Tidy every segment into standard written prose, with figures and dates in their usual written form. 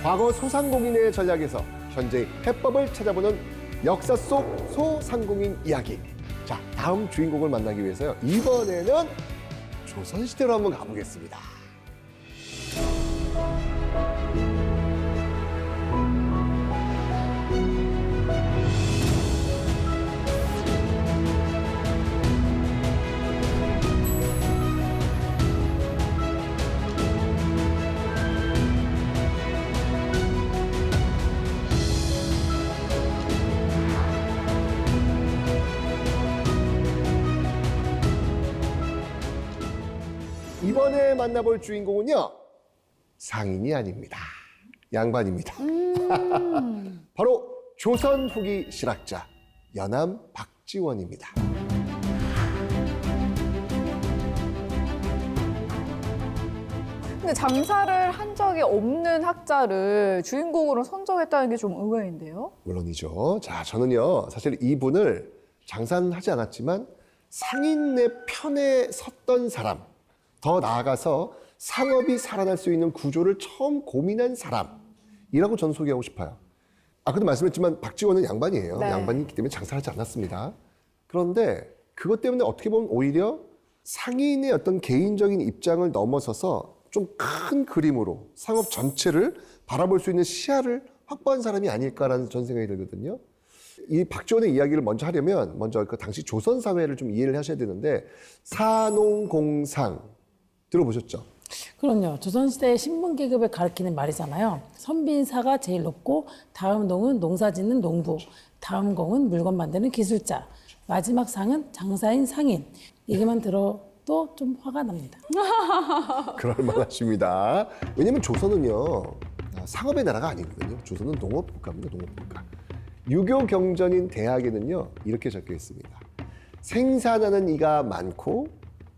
과거 소상공인의 전략에서 현재의 해법을 찾아보는 역사 속 소상공인 이야기. 자, 다음 주인공을 만나기 위해서요. 이번에는 조선시대로 한번 가보겠습니다. 이번에 만나볼 주인공은요, 상인이 아닙니다. 양반입니다. 바로 조선 후기 실학자 연암 박지원입니다. 근데 장사를 한 적이 없는 학자를 주인공으로 선정했다는 게 좀 의외인데요? 물론이죠. 자, 저는요, 사실 이분을 장사는 하지 않았지만 상인의 편에 섰던 사람, 더 나아가서 상업이 살아날 수 있는 구조를 처음 고민한 사람이라고 저는 소개하고 싶어요. 아까도 말씀했지만 박지원은 양반이에요. 네. 양반이기 때문에 장사를 하지 않았습니다. 그런데 그것 때문에 어떻게 보면 오히려 상인의 어떤 개인적인 입장을 넘어서서 좀 큰 그림으로 상업 전체를 바라볼 수 있는 시야를 확보한 사람이 아닐까라는 전 생각이 들거든요. 이 박지원의 이야기를 먼저 하려면 먼저 그 당시 조선 사회를 좀 이해를 하셔야 되는데 사농공상 들어보셨죠? 그럼요. 조선시대 신분 계급을 가리키는 말이잖아요. 선빈사가 제일 높고 다음 동은 농사짓는 농부, 다음 공은 물건 만드는 기술자, 마지막 상은 장사인 상인. 얘기만 들어도 좀 화가 납니다. 그럴 만하십니다. 왜냐면 조선은요, 상업의 나라가 아니거든요. 조선은 농업국가입니다. 농업국가. 유교 경전인 대학에는요, 이렇게 적혀 있습니다. 생산하는 이가 많고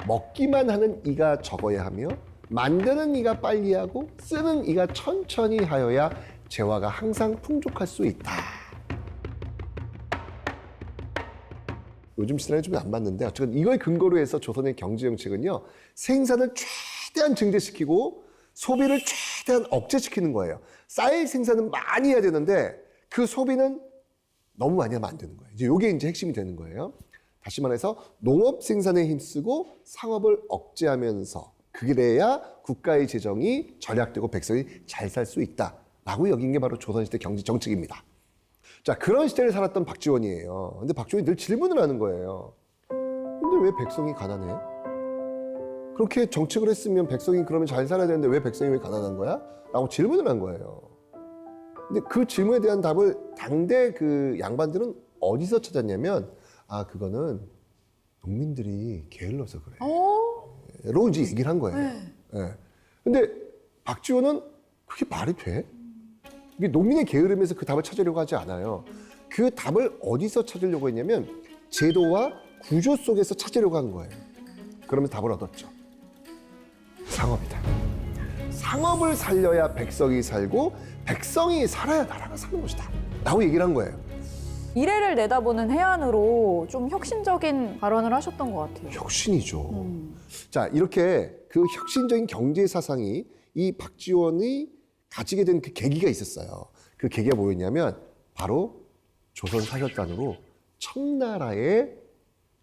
먹기만 하는 이가 적어야 하며 만드는 이가 빨리 하고 쓰는 이가 천천히 하여야 재화가 항상 풍족할 수 있다. 요즘 시대랑 좀 안 맞는데 어쨌든 이걸 근거로 해서 조선의 경제 정책은요, 생산을 최대한 증대시키고 소비를 최대한 억제시키는 거예요. 쌀 생산은 많이 해야 되는데 그 소비는 너무 많이 하면 안 되는 거예요. 이제 이게 핵심이 되는 거예요. 다시 말해서 농업 생산에 힘쓰고 상업을 억제하면서 그래야 국가의 재정이 절약되고 백성이 잘 살 수 있다라고 여긴 게 바로 조선시대 경제 정책입니다. 자, 그런 시대를 살았던 박지원이에요. 근데 박지원이 늘 질문을 하는 거예요. 근데 왜 백성이 가난해? 그렇게 정책을 했으면 백성이 그러면 잘 살아야 되는데 왜 백성이 왜 가난한 거야? 라고 질문을 한 거예요. 근데 그 질문에 대한 답을 당대 그 양반들은 어디서 찾았냐면, 아, 그거는 농민들이 게을러서 그래. 라고 이제 얘기를 한 거예요. 예. 근데 박지원은 그게 말이 돼? 이게 농민의 게으름에서 그 답을 찾으려고 하지 않아요. 그 답을 어디서 찾으려고 했냐면 제도와 구조 속에서 찾으려고 한 거예요. 그러면 답을 얻었죠. 상업이다. 상업을 살려야 백성이 살고 백성이 살아야 나라가 사는 것이다. 라고 얘기를 한 거예요. 미래를 내다보는 해안으로 좀 혁신적인 발언을 하셨던 것 같아요. 혁신이죠. 자, 이렇게 그 혁신적인 경제 사상이 이 박지원이 가지게 된 그 계기가 있었어요. 그 계기가 뭐였냐면 바로 조선 사혈단으로 청나라에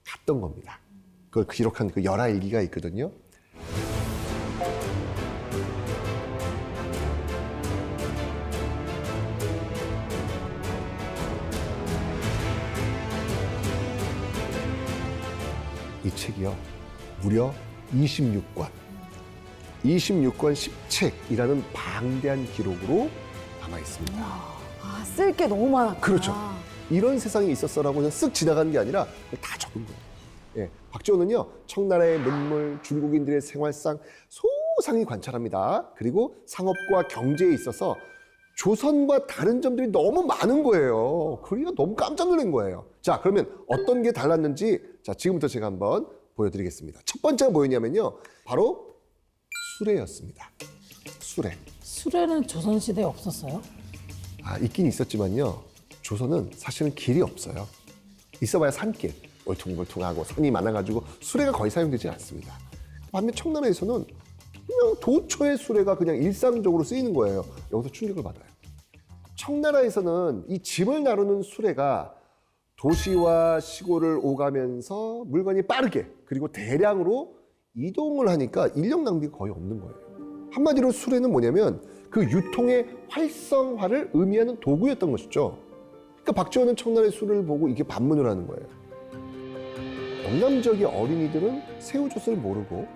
갔던 겁니다. 그걸 기록한 그 열하일기가 있거든요. 이 책이요, 무려 26권 10책이라는 방대한 기록으로 남아 있습니다. 아, 쓸 게 너무 많았구나. 그렇죠. 이런 세상이 있었어라고 그냥 쓱 지나가는 게 아니라 다 적은 거예요. 예, 박지원은요, 청나라의 문물, 중국인들의 생활상 소상히 관찰합니다. 그리고 상업과 경제에 있어서 조선과 다른 점들이 너무 많은 거예요. 그러니까 너무 깜짝 놀란 거예요. 자, 그러면 어떤 게 달랐는지 자, 지금부터 제가 한번 보여드리겠습니다. 첫 번째가 뭐였냐면요, 바로 수레였습니다. 수레. 수레는 조선시대에 없었어요? 아, 있긴 있었지만요, 조선은 사실은 길이 없어요. 있어봐야 산길, 울퉁불퉁하고 산이 많아가지고 수레가 거의 사용되지 않습니다. 반면 청나라에서는 그냥 도처의 수레가 그냥 일상적으로 쓰이는 거예요. 여기서 충격을 받아요. 청나라에서는 이 짐을 나르는 수레가 도시와 시골을 오가면서 물건이 빠르게 그리고 대량으로 이동을 하니까 인력 낭비가 거의 없는 거예요. 한마디로 수레는 뭐냐면 그 유통의 활성화를 의미하는 도구였던 것이죠. 그러니까 박지원은 청나라의 수레를 보고 이게 반문을 하는 거예요. 영남 지역의 어린이들은 새우젓을 모르고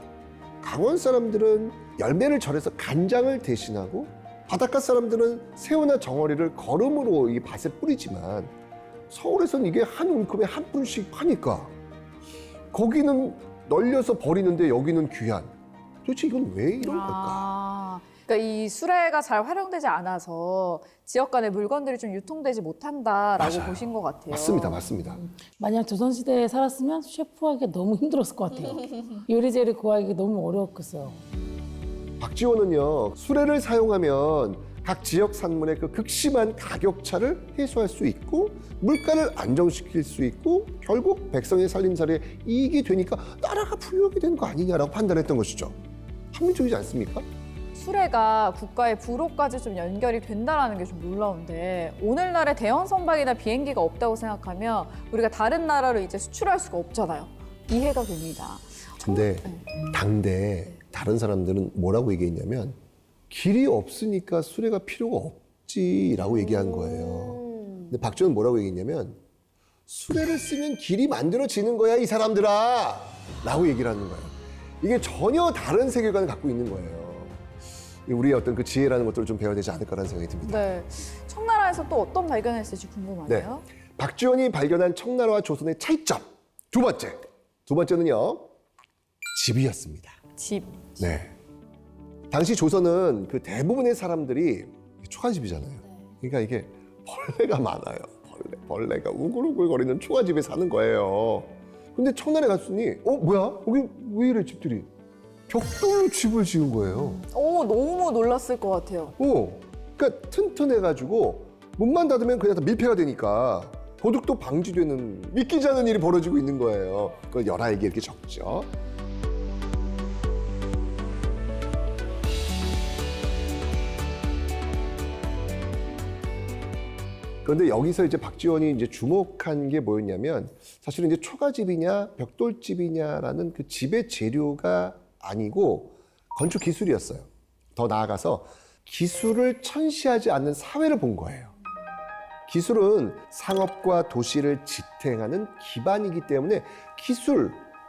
강원 사람들은 열매를 절여서 간장을 대신하고 바닷가 사람들은 새우나 정어리를 거름으로 이 밭에 뿌리지만 서울에서는 이게 한 움큼에 한 푼씩 파니까 거기는 널려서 버리는데 여기는 귀한. 도대체 이건 왜 이런 걸까? 그러니까 이 수레가 잘 활용되지 않아서 지역 간의 물건들이 좀 유통되지 못한다라고 맞아요. 보신 것 같아요. 맞습니다, 맞습니다. 만약 조선시대에 살았으면 셰프하기 너무 힘들었을 것 같아요. 요리 재료 구하기 너무 어려웠겠어요. 박지원은요, 수레를 사용하면 각 지역 산물의 그 극심한 가격차를 해소할 수 있고 물가를 안정시킬 수 있고 결국 백성의 살림살이에 이익이 되니까 나라가 부유하게 되는 거 아니냐라고 판단했던 것이죠. 합리적이지 않습니까? 수레가 국가의 부로까지 좀 연결이 된다는 게 좀 놀라운데 오늘날의 대형 선박이나 비행기가 없다고 생각하면 우리가 다른 나라로 이제 수출할 수가 없잖아요. 이해가 됩니다. 근데 당대 다른 사람들은 뭐라고 얘기했냐면 길이 없으니까 수레가 필요가 없지라고 얘기한 거예요. 근데 박지원은 뭐라고 얘기했냐면 수레를 쓰면 길이 만들어지는 거야 이 사람들아 라고 얘기를 하는 거예요. 이게 전혀 다른 세계관을 갖고 있는 거예요. 우리의 어떤 그 지혜라는 것들을 좀 배워야 되지 않을까라는 생각이 듭니다. 네. 청나라에서 또 어떤 발견을 했을지 네. 궁금하네요. 박지원이 발견한 청나라와 조선의 차이점. 두 번째는요. 집이었습니다. 집. 네. 당시 조선은 그 대부분의 사람들이 초가집이잖아요. 그러니까 이게 벌레가 많아요. 벌레가 우글우글 거리는 초가집에 사는 거예요. 근데 청나라에 갔으니 뭐야? 여기 왜 이래 집들이? 벽돌로 집을 지은 거예요. 너무 놀랐을 것 같아요. 그러니까 튼튼해가지고 문만 닫으면 그냥 다 밀폐가 되니까 도둑도 방지되는 믿기지 않은 일이 벌어지고 있는 거예요. 그 열아에게 이렇게 적죠. 그런데 여기서 이제 박지원이 이제 주목한 게 뭐였냐면 사실은 이제 초가집이냐 벽돌집이냐라는 그 집의 재료가 아니고 건축 기술이었어요. 더 나아가서 기술을 천시하지 않는 사회를 본 거예요. 기술은 상업과 도시를 지탱하는 기반이기 때문에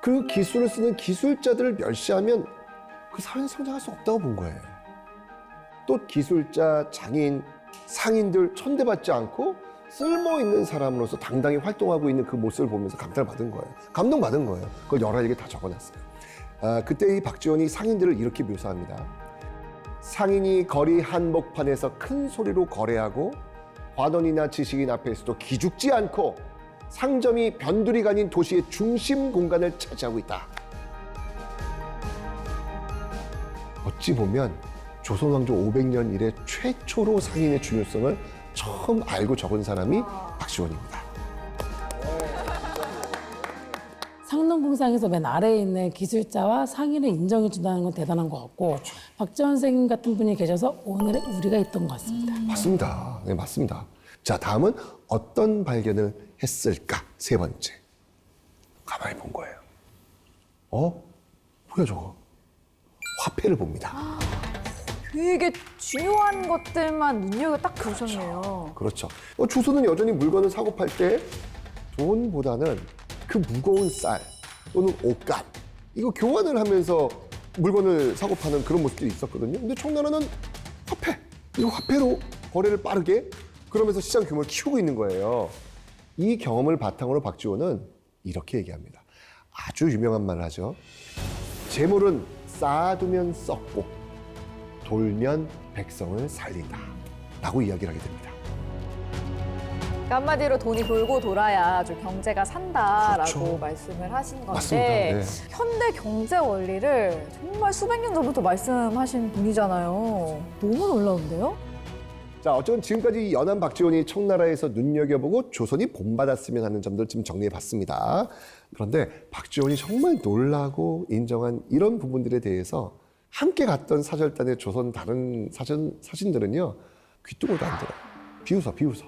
그 기술을 쓰는 기술자들을 멸시하면 그 사회는 성장할 수 없다고 본 거예요. 또 기술자, 장인, 상인들 천대받지 않고 쓸모있는 사람으로서 당당히 활동하고 있는 그 모습을 보면서 감탄을 받은 거예요. 감동받은 거예요. 그걸 열아에게 다 적어놨어요. 그때 이 박지원이 상인들을 이렇게 묘사합니다. 상인이 거리 한복판에서 큰 소리로 거래하고 관원이나 지식인 앞에서도 기죽지 않고 상점이 변두리가 아닌 도시의 중심 공간을 차지하고 있다. 어찌 보면 조선 왕조 500년 이래 최초로 상인의 중요성을 처음 알고 적은 사람이 박지원입니다. 상농공상에서 맨 아래에 있는 기술자와 상인을 인정해 준다는 건 대단한 것 같고 박지원 선생님 같은 분이 계셔서 오늘의 우리가 있던 것 같습니다. 맞습니다. 네, 맞습니다. 자, 다음은 어떤 발견을 했을까? 세 번째. 가만히 본 거예요. 뭐야 저거? 화폐를 봅니다. 되게 중요한 것들만 눈여겨 딱 보셨네요. 그렇죠. 조선은 여전히 물건을 사고 팔 때 돈보다는 그 무거운 쌀 또는 옷감 이거 교환을 하면서 물건을 사고 파는 그런 모습들이 있었거든요. 근데 청나라는 화폐, 이거 화폐로 거래를 빠르게 그러면서 시장 규모를 키우고 있는 거예요. 이 경험을 바탕으로 박지원은 이렇게 얘기합니다. 아주 유명한 말을 하죠. 재물은 쌓아두면 썩고 돌면 백성을 살린다 라고 이야기를 하게 됩니다. 그러니까 한마디로 돈이 돌고 돌아야 좀 경제가 산다라고 그렇죠. 말씀을 하신 건데 맞습니다. 네. 현대 경제 원리를 정말 수백 년 전부터 말씀하신 분이잖아요. 너무 놀라운데요? 자, 어쨌든 지금까지 이 연안 박지원이 청나라에서 눈여겨보고 조선이 본받았으면 하는 점들 지금 정리해봤습니다. 그런데 박지원이 정말 놀라고 인정한 이런 부분들에 대해서 함께 갔던 사절단의 조선 다른 사신들은요 귀뚱어도 안 들어요. 비웃어.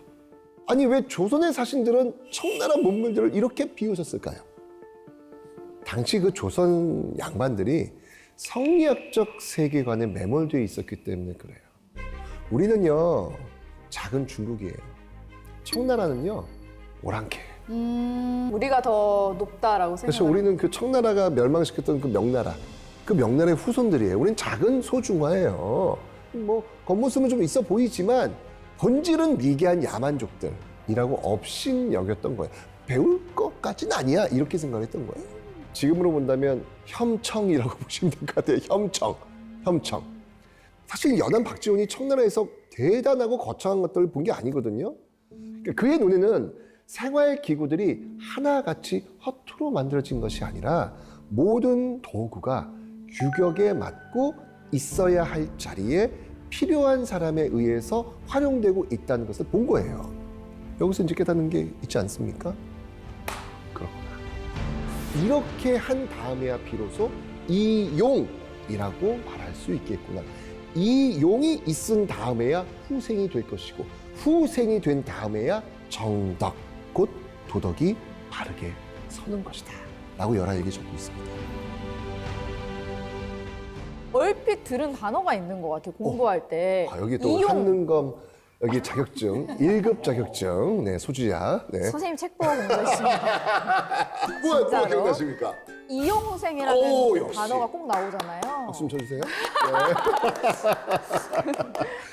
아니 왜 조선의 사신들은 청나라 문물들을 이렇게 비웃었을까요? 당시 그 조선 양반들이 성리학적 세계관에 매몰되어 있었기 때문에 그래요. 우리는요 작은 중국이에요. 청나라는요 오랑캐예요. 우리가 더 높다라고 그래서 생각해요. 우리는 그 청나라가 멸망시켰던 그 명나라, 그 명나라의 후손들이에요. 우리는 작은 소중화예요. 뭐 겉모습은 좀 있어 보이지만 본질은 미개한 야만족들이라고 업신 여겼던 거예요. 배울 것까지는 아니야 이렇게 생각했던 거예요. 지금으로 본다면 혐청이라고 보시면 될 것 같아요. 혐청. 사실 연안 박지원이 청나라에서 대단하고 거창한 것들을 본 게 아니거든요. 그러니까 그의 눈에는 생활 기구들이 하나같이 허투루 만들어진 것이 아니라 모든 도구가 규격에 맞고 있어야 할 자리에 필요한 사람에 의해서 활용되고 있다는 것을 본 거예요. 여기서 이제 깨닫는 게 있지 않습니까? 그렇구나. 이렇게 한 다음에야 비로소 이용이라고 말할 수 있겠구나. 이용이 있은 다음에야 후생이 될 것이고 후생이 된 다음에야 정덕, 곧 도덕이 바르게 서는 것이다 라고 열하일기 적고 있습니다. 얼핏 들은 단어가 있는 것 같아요. 공부할 때. 여기 또 이용. 한능검 여기 자격증 1급 자격증 네 소주야. 네. 선생님 책 보고 공부했습니다. 뭐야 진짜로? 기억나십니까? 이용후생이라는 오, 역시. 단어가 꼭 나오잖아요. 박수 좀 쳐주세요.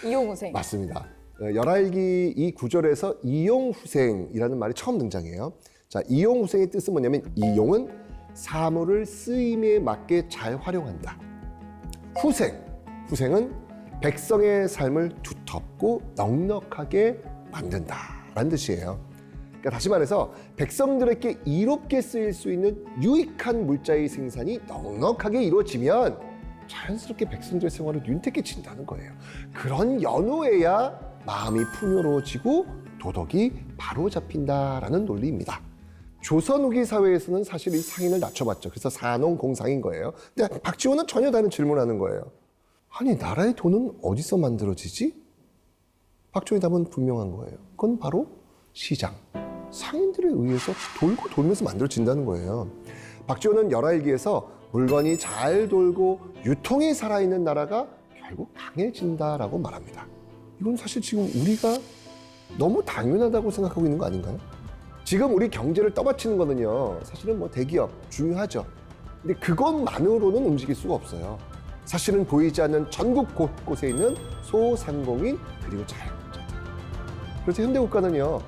이용후생. 맞습니다. 열하일기 이 구절에서 이용후생이라는 말이 처음 등장해요. 자, 이용후생의 뜻은 뭐냐면 이용은 사물을 쓰임에 맞게 잘 활용한다. 후생은 백성의 삶을 두텁고 넉넉하게 만든다라는 뜻이에요. 그러니까 다시 말해서 백성들에게 이롭게 쓰일 수 있는 유익한 물자의 생산이 넉넉하게 이루어지면 자연스럽게 백성들의 생활을 윤택해진다는 거예요. 그런 연후에야 마음이 풍요로워지고 도덕이 바로 잡힌다라는 논리입니다. 조선 후기 사회에서는 사실 이 상인을 낮춰봤죠. 그래서 사농공상인 거예요. 근데 박지원은 전혀 다른 질문을 하는 거예요. 아니 나라의 돈은 어디서 만들어지지? 박지원의 답은 분명한 거예요. 그건 바로 시장, 상인들에 의해서 돌고 돌면서 만들어진다는 거예요. 박지원은 열하일기에서 물건이 잘 돌고 유통이 살아있는 나라가 결국 강해진다라고 말합니다. 이건 사실 지금 우리가 너무 당연하다고 생각하고 있는 거 아닌가요? 지금 우리 경제를 떠받치는 거는요, 사실은 뭐 대기업 중요하죠. 근데 그것만으로는 움직일 수가 없어요. 사실은 보이지 않는 전국 곳곳에 있는 소상공인 그리고 자영업자들. 그래서 현대 국가는요,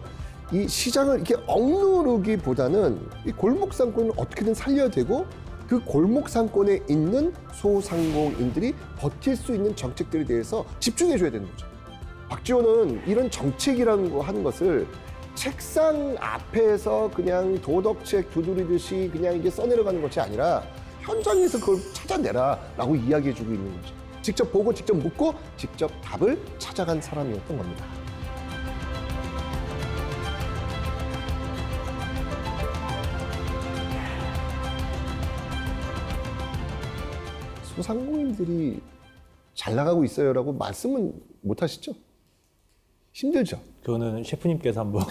이 시장을 이렇게 억누르기보다는 이 골목 상권을 어떻게든 살려야 되고 그 골목 상권에 있는 소상공인들이 버틸 수 있는 정책들에 대해서 집중해 줘야 되는 거죠. 박지원은 이런 정책이라는 거 하는 것을 책상 앞에서 그냥 도덕책 두드리듯이 그냥 이게 써내려가는 것이 아니라 현장에서 그걸 찾아내라라고 이야기해주고 있는 거죠. 직접 보고 직접 묻고 직접 답을 찾아간 사람이었던 겁니다. 소상공인들이 잘 나가고 있어요라고 말씀은 못 하시죠? 힘들죠? 그거는 셰프님께서 한번.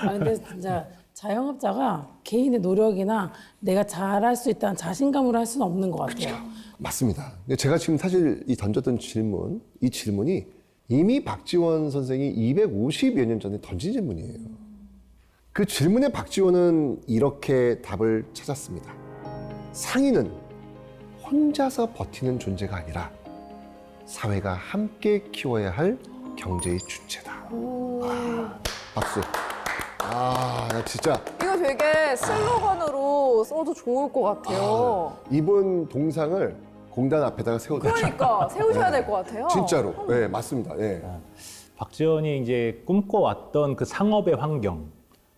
근데 진짜 자영업자가 개인의 노력이나 내가 잘할 수 있다는 자신감으로 할 수는 없는 것 같아요. 맞습니다. 근데 제가 지금 사실 이 던졌던 질문, 이 질문이 이미 박지원 선생이 250여 년 전에 던진 질문이에요. 그 질문에 박지원은 이렇게 답을 찾았습니다. 상인은 혼자서 버티는 존재가 아니라 사회가 함께 키워야 할 경제의 주체다. 박수. 나 진짜 이거 되게 슬로건으로 써도 좋을 것 같아요. 이번 동상을 공단 앞에다가 세워두죠. 그러니까 세우셔야 될 것 같아요. 진짜로. 네, 맞습니다. 네. 박지원이 이제 꿈꿔왔던 그 상업의 환경.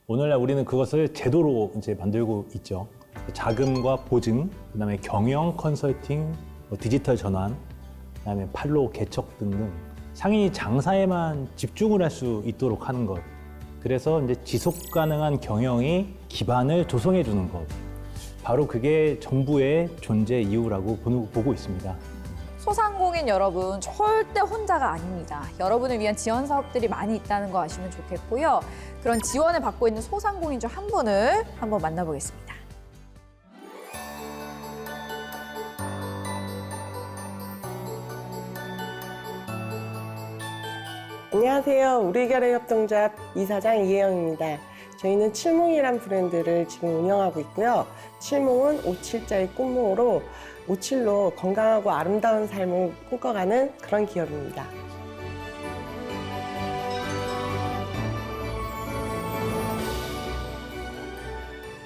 오늘날 우리는 그것을 제도로 이제 만들고 있죠. 자금과 보증, 그다음에 경영 컨설팅, 뭐 디지털 전환, 그다음에 판로 개척 등등 상인이 장사에만 집중을 할 수 있도록 하는 것. 그래서 이제 지속 가능한 경영이 기반을 조성해 주는 것. 바로 그게 정부의 존재 이유라고 보고 있습니다. 소상공인 여러분 절대 혼자가 아닙니다. 여러분을 위한 지원 사업들이 많이 있다는 거 아시면 좋겠고요. 그런 지원을 받고 있는 소상공인 중 한 분을 한번 만나보겠습니다. 안녕하세요. 우리결의협동조합 이사장 이혜영입니다. 저희는 칠몽이란 브랜드를 지금 운영하고 있고요. 칠몽은 57자의 꽃몽으로 57로 건강하고 아름다운 삶을 꿈꿔가는 그런 기업입니다.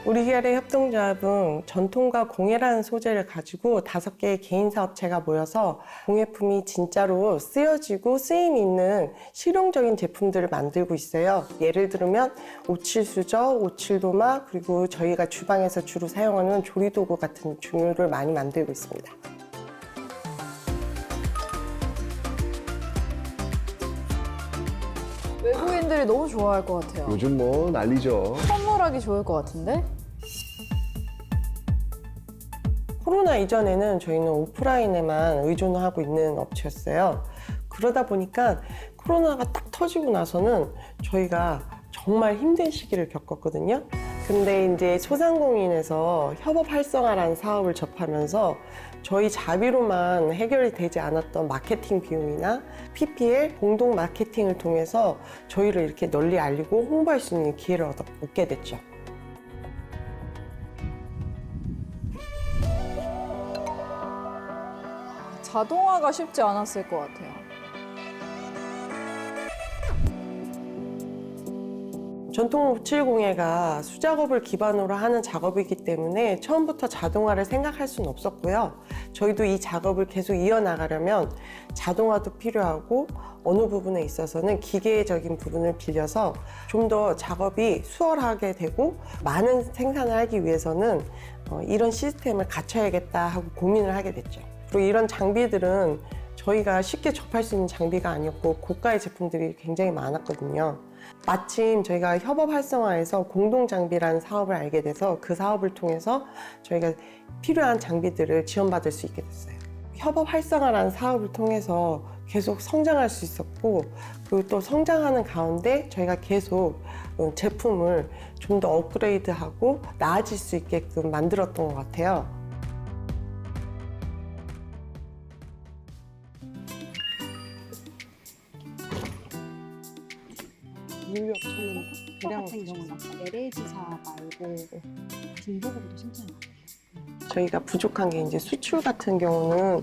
우리결의 협동조합은 전통과 공예라는 소재를 가지고 5개의 개인 사업체가 모여서 공예품이 진짜로 쓰여지고 쓰임 있는 실용적인 제품들을 만들고 있어요. 예를 들면 오칠수저, 오칠도마, 그리고 저희가 주방에서 주로 사용하는 조리도구 같은 종류를 많이 만들고 있습니다. 외국인들이 너무 좋아할 것 같아요. 요즘 뭐 난리죠. 선물하기 좋을 것 같은데? 코로나 이전에는 저희는 오프라인에만 의존하고 있는 업체였어요. 그러다 보니까 코로나가 딱 터지고 나서는 저희가 정말 힘든 시기를 겪었거든요. 근데 이제 소상공인에서 협업 활성화라는 사업을 접하면서 저희 자비로만 해결이 되지 않았던 마케팅 비용이나 PPL, 공동 마케팅을 통해서 저희를 이렇게 널리 알리고 홍보할 수 있는 기회를 얻게 됐죠. 자동화가 쉽지 않았을 것 같아요. 전통 오칠공예가 수작업을 기반으로 하는 작업이기 때문에 처음부터 자동화를 생각할 수는 없었고요. 저희도 이 작업을 계속 이어나가려면 자동화도 필요하고 어느 부분에 있어서는 기계적인 부분을 빌려서 좀 더 작업이 수월하게 되고 많은 생산을 하기 위해서는 이런 시스템을 갖춰야겠다 하고 고민을 하게 됐죠. 그리고 이런 장비들은 저희가 쉽게 접할 수 있는 장비가 아니었고 고가의 제품들이 굉장히 많았거든요. 마침 저희가 협업 활성화에서 공동 장비라는 사업을 알게 돼서 그 사업을 통해서 저희가 필요한 장비들을 지원받을 수 있게 됐어요. 협업 활성화라는 사업을 통해서 계속 성장할 수 있었고, 그리고 또 성장하는 가운데 저희가 계속 제품을 좀 더 업그레이드하고 나아질 수 있게끔 만들었던 것 같아요. 인력 찾는 저 같은 경우는 아까 LA지사 말고 중복으로도 신청을 저희가 부족한 게 이제 수출 같은 경우는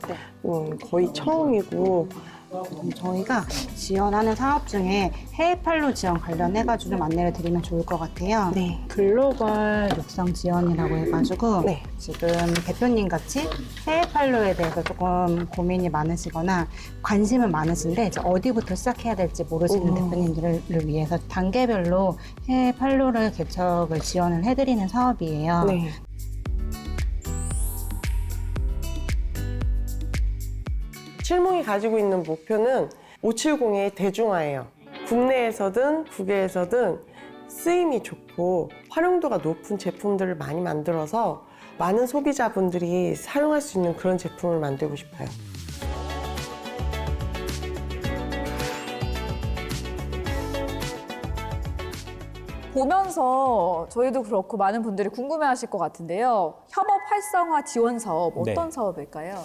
거의 처음이고, 저희가 지원하는 사업 중에 해외팔로 지원 관련해가지고 좀 안내를 드리면 좋을 것 같아요. 네. 글로벌 육성 지원이라고 해가지고 네. 지금 대표님 같이 해외팔로에 대해서 조금 고민이 많으시거나 관심은 많으신데 이제 어디부터 시작해야 될지 모르시는 대표님들을 위해서 단계별로 해외팔로를 개척을 지원을 해드리는 사업이에요. 네. 칠몽이 가지고 있는 목표는 570의 대중화예요. 국내에서든 국외에서든 쓰임이 좋고 활용도가 높은 제품들을 많이 만들어서 많은 소비자분들이 사용할 수 있는 그런 제품을 만들고 싶어요. 보면서 저희도 그렇고 많은 분들이 궁금해하실 것 같은데요. 협업 활성화 지원 사업 어떤 네. 사업일까요?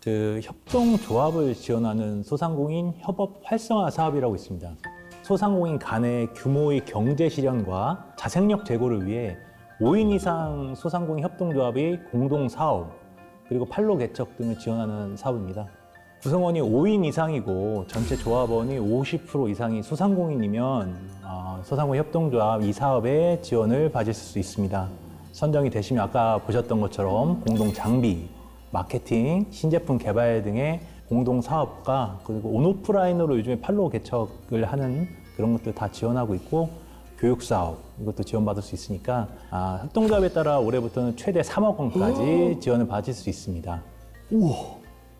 그 협동조합을 지원하는 소상공인 협업 활성화 사업이라고 있습니다. 소상공인 간의 규모의 경제 실현과 자생력 제고를 위해 5인 이상 소상공인 협동조합의 공동 사업, 그리고 판로 개척 등을 지원하는 사업입니다. 구성원이 5인 이상이고 전체 조합원이 50% 이상이 소상공인이면 소상공인 협동조합 이 사업에 지원을 받을 수 있습니다. 선정이 되시면 아까 보셨던 것처럼 공동 장비, 마케팅, 신제품 개발 등의 공동 사업과 그리고 온오프라인으로 요즘에 판로 개척을 하는 그런 것들 다 지원하고 있고, 교육 사업 이것도 지원받을 수 있으니까 협동조합에 따라 올해부터는 최대 3억 원까지 지원을 받을 수 있습니다.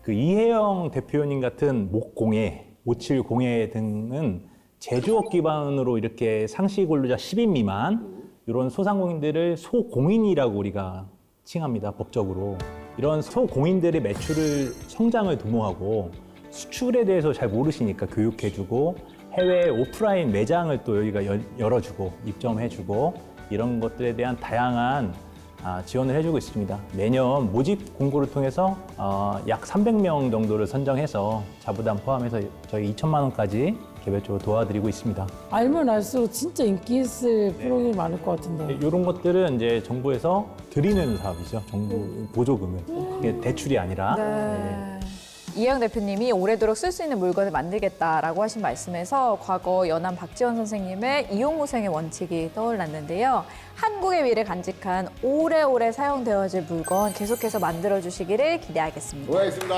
그 이혜영 대표님 같은 목공예, 57공예 등은 제조업 기반으로 이렇게 상시 근로자 10인 미만 이런 소상공인들을 소공인이라고 우리가 칭합니다. 법적으로. 이런 소공인들의 매출을 성장을 도모하고 수출에 대해서 잘 모르시니까 교육해주고 해외 오프라인 매장을 또 여기가 열어주고 입점해주고 이런 것들에 대한 다양한 지원을 해주고 있습니다. 매년 모집 공고를 통해서 약 300명 정도를 선정해서 자부담 포함해서 저희 2천만 원까지 개별적으로 도와드리고 있습니다. 알면 알수록 진짜 인기 있을 프로그램이 많을 것 같은데. 이런 것들은 이제 정부에서 드리는 사업이죠. 정부 보조금을. 이게 대출이 아니라. 네. 이혜영 대표님이 오래도록 쓸 수 있는 물건을 만들겠다라고 하신 말씀에서 과거 연암 박지원 선생님의 이용후생의 원칙이 떠올랐는데요. 한국의 미를 간직한 오래오래 사용되어질 물건 계속해서 만들어주시기를 기대하겠습니다. 고맙습니다.